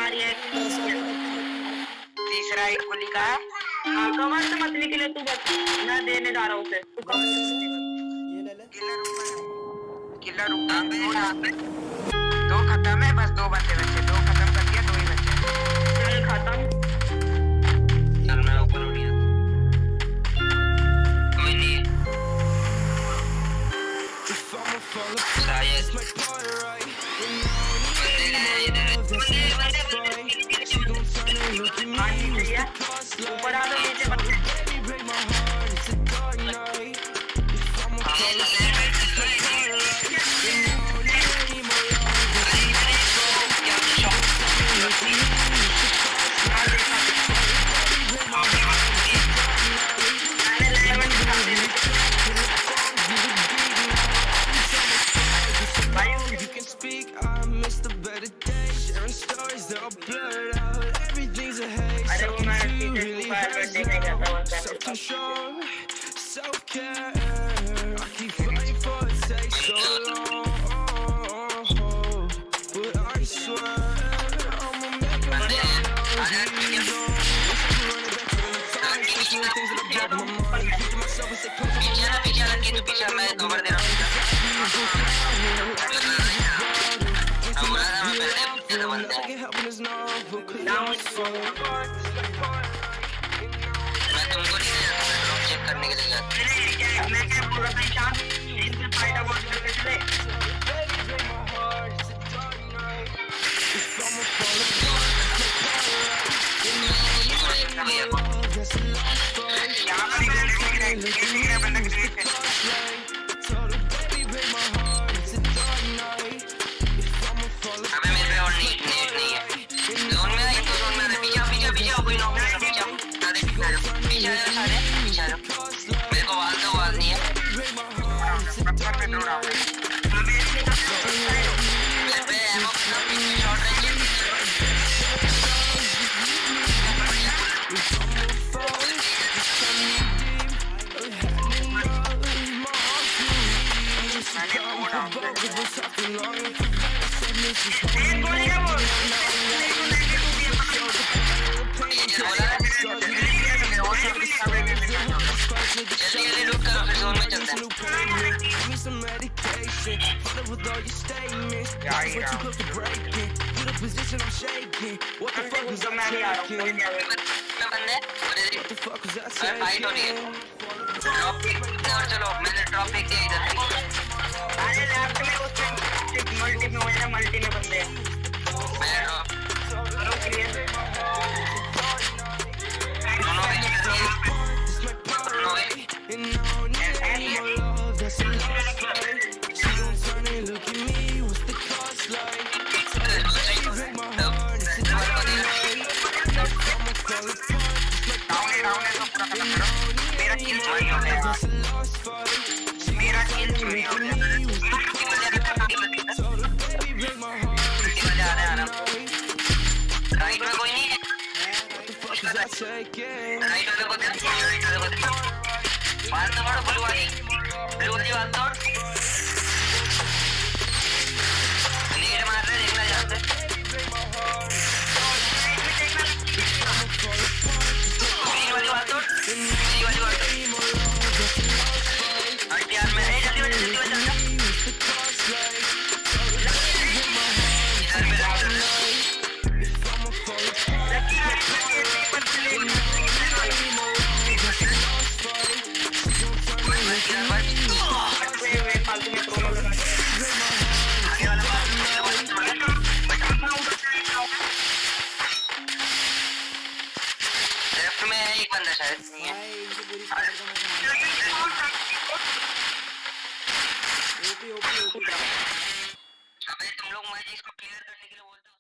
रही है। तीसरा एक को लिखा है। हाँ कवर से मत निकले तू, बस मैं देने जा रहा हूँ उसे, तू कवर से ये ले ले। किलर दो खत्म है, बस दो बंदे बचे, दो खत्म कर दिया, दो ही बचे। चल खत्म। चल मैं ऊपर उड़ गया, कोई नहीं है। ऊपर आ तो नीचे Self-control, self-care. I keep fighting for it, takes so long. But I swear I'ma make it right. Things that I'm dropping my mind. Thinking myself and say, come to my life. Taking help in this novel, 'cause I'm so तुमको नहीं देना, मैं drop check करने के लिए जाता हूँ। मैं क्या बोल रहा था शाम इससे फायदा बहुत करके चले। अबे मेरे पे और नेट नहीं है। जोन में आई तो जोन में पीछे कोई नॉक नहीं, पीछे मेरे को वाल नहीं है। मेरे पे एमो शॉर्ट रेंज जल्दी लूट करो, फिर जोन में चलते हैं। बंदे फाइट हो रही है। ड्रॉप और चलो, मैंने ड्रॉप फेंक दिया इधर। अरे लेफ्ट में उस मल्टी में हो जाए, मल्टी में बंदे हैं। मैंने ड्रॉप मेरा किल चोरी हो गया। राइट में कोई नहीं है, राइट वाले को दे, बाल तो मारो, ब्लू वाली बाल तोड़। नीड मार रहे, देखना जाते। ग्रीन वाली बाल तोड़, ग्रीन वाली बाल तोड़। यार मैं जल्दी इधर मेरा लेफ्ट में है एक बंदा, शायद नहीं है। अबे तुम लोग मुझे इसको क्लियर करने के लिए बोलते हो।